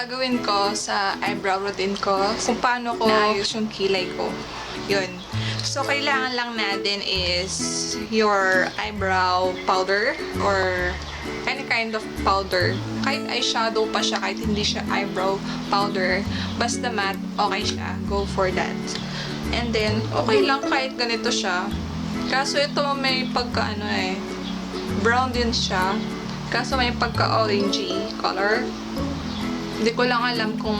gagawin ko sa eyebrow routine ko, kung paano ko naayos yung kilay ko. Yun. So, kailangan lang natin is your eyebrow powder or any kind of powder. Kahit eyeshadow pa siya, kahit hindi siya eyebrow powder, basta matte, okay siya. Go for that. And then, okay lang kahit ganito siya. Kaso ito may pagka brown din siya. Kaso may pagka-orangey color. Hindi ko lang alam kung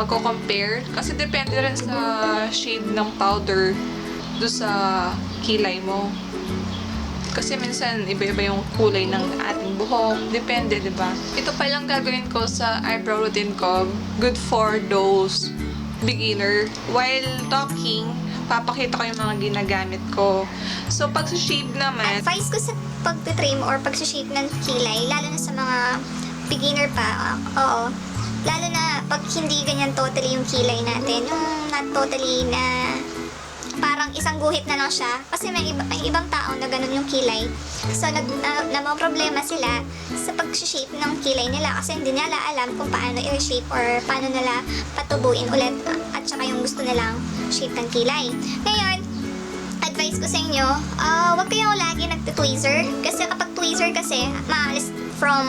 magko-compare. Kasi depende rin sa shade ng powder do sa kilay mo. Kasi minsan, iba-iba yung kulay ng ating buhok. Depende, di ba? Ito pa lang gagawin ko sa eyebrow routine ko. Good for those beginner. While talking, papakita ko yung mga ginagamit ko. So, pag sa shape naman, Advice ko sa pag-trim or pag-shape ng kilay, lalo na sa mga beginner pa, oo. Lalo na pag hindi ganyan totally yung kilay natin, yung not totally na parang isang guhit na lang siya. Kasi may ibang tao na ganun yung kilay. So, problema sila sa pag-shape ng kilay nila kasi hindi nila alam kung paano i-shape or paano nila patubuin ulit at saka yung gusto nilang shape ng kilay. Ngayon, advice ko sa inyo, huwag kayong lagi nagtitweezer. Kasi kapag tweezer kasi, maalis from,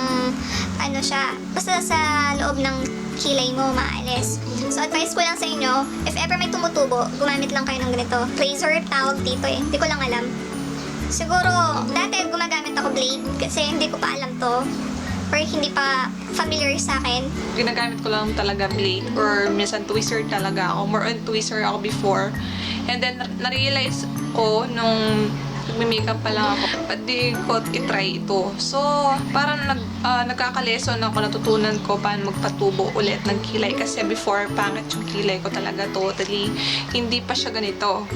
basta sa loob ng kilay mo, maalis. So, advice ko lang sa inyo, if ever may tumutubo, gumamit lang kayo ng ganito. Razor, tawag dito eh. Hindi ko lang alam. Siguro, dati gumagamit ako blade kasi hindi ko pa alam to. Or hindi pa familiar sa akin. ginagamit ko lang talaga blade or minsan tweezer talaga ako. More on tweezer ako before. And then, na-realize ko nung nagme-makeup pa lang ako, ba't di ko itry ito. So, parang nagkaka-lesson ako, natutunan ko paano magpatubo ulit ng kilay. Kasi before, pangit yung kilay ko talaga totally. Hindi pa siya ganito.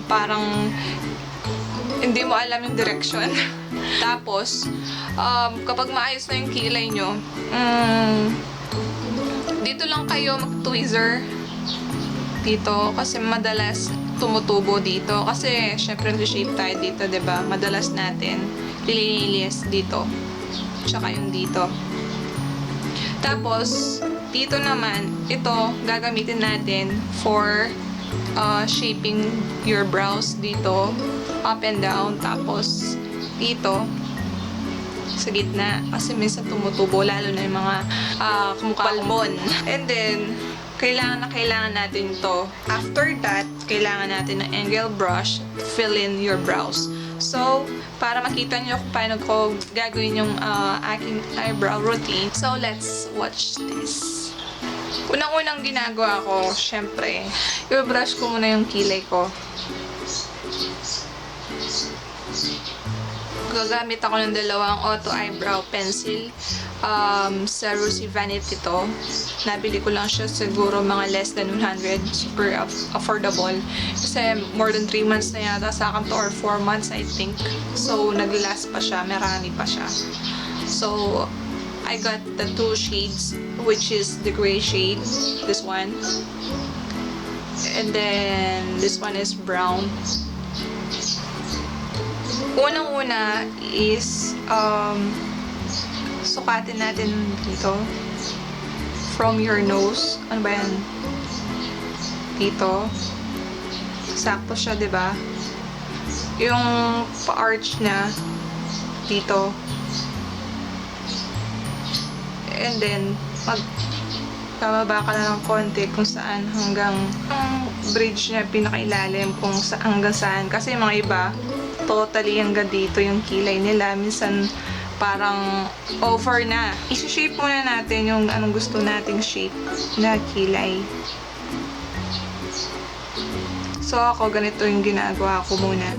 Parang hindi mo alam yung direction. Tapos, kapag maayos na yung kilay nyo, dito lang kayo mag-tweezer dito kasi madalas tumutubo dito kasi syempre nag-shape tayo dito, 'di ba? Madalas natin lilinis dito. Tsaka yung dito. Tapos dito naman, ito gagamitin natin for shaping your brows dito, up and down, tapos dito sa gitna kasi minsan tumutubo lalo na yung mga palmon. And then kailangan natin to. After that, kailangan natin ng angle brush to fill in your brows. So, para makita nyo kung paano ko gagawin yung aking eyebrow routine. So, let's watch this. Unang-unang ginagawa ko, syempre, i-brush ko muna yung kilay ko. Gagamit ako ng dalawang auto eyebrow pencil. Sa Rusi Vanity to. Nabili ko lang siya siguro mga less than 100. Super affordable. Kasi more than 3 months na yata sa akin to or 4 months I think. So, nag-last pa siya. Marami pa siya. So, I got the 2 shades which is the gray shade. This one. And then, this one is brown. Unang-una is sukatin natin dito from your nose. Ano ba yan? Dito. Sakto siya, 'di ba? Yung pa-arch na dito. And then bababa ka na ng konti kung saan hanggang ang bridge niya pinakailalim kung hanggang saan. Kasi mga iba totally hanggang dito yung kilay nila. Minsan, parang over na. I-shape muna natin yung anong gusto nating shape na kilay. So, ako, ganito yung ginagawa ko muna.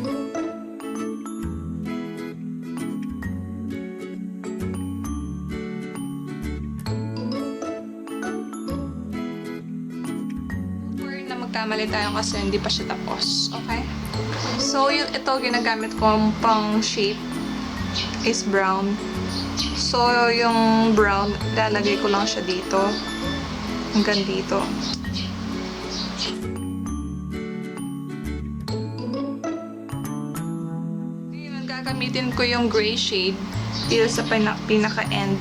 Na magkamali tayo kasi hindi pa siya tapos. Okay? So, ito ginagamit ko pang shape is brown. So, yung brown, lalagay ko lang siya dito. Hanggang dito. Gagamitin ko yung gray shade dito sa pinaka-end.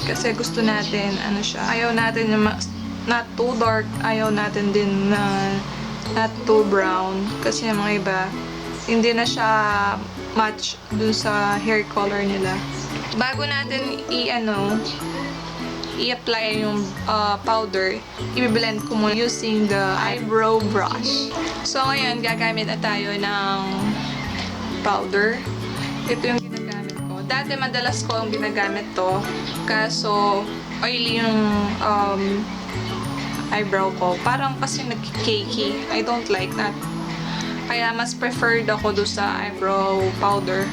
Kasi gusto natin, ano siya, ayaw natin yung not too dark, ayaw natin din na not too brown. Kasi yung mga iba, hindi na siya match dun sa hair color nila. Bago natin i-apply yung powder, i-blend ko muna using the eyebrow brush. So, ngayon, gagamit na tayo ng powder. Ito yung ginagamit ko. Dati, madalas ko ang ginagamit to. Kaso, oily yung eyebrow ko. Parang kasi nag-cakey. I don't like that. Kaya, mas preferred ako doon sa eyebrow powder.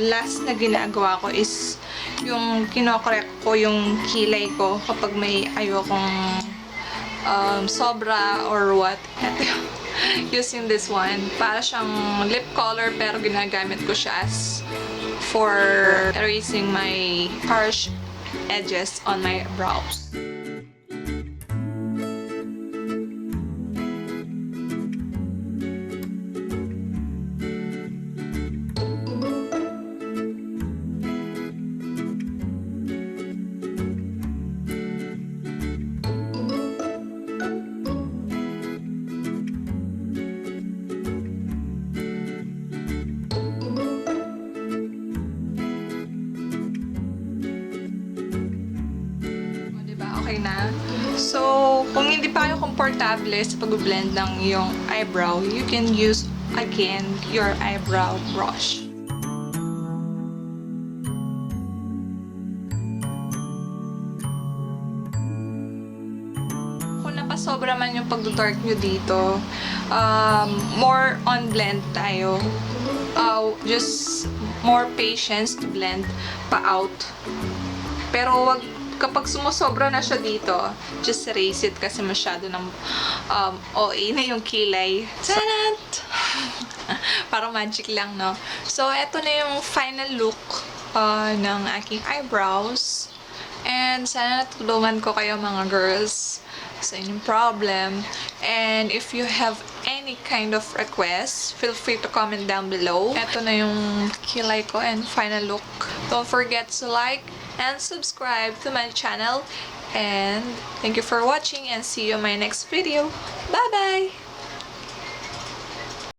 Last na ginagawa ko is yung kinokorek ko yung kilay ko kapag may ayokong sobra or what. Ito, using this one. Para siyang lip color pero ginagamit ko siya as for erasing my harsh edges on my brows. Okay na. So, kung hindi pa kayo komportable sa pag-blend ng iyong eyebrow, you can use again your eyebrow brush. Kung napasobra man yung pag-dark nyo dito, more on blend tayo. Just more patience to blend pa out. Pero wag kapag sumusobra na siya dito, just erase it kasi masyado ng OA na yung kilay. Tanat! Parang magic lang, no? So, eto na yung final look ng aking eyebrows. And sana natulungan ko kayo mga girls sa inyong problem. And if you have any kind of request, feel free to comment down below. Eto na yung kilay ko and final look. Don't forget to like and subscribe to my channel. And thank you for watching and see you in my next video. Bye bye!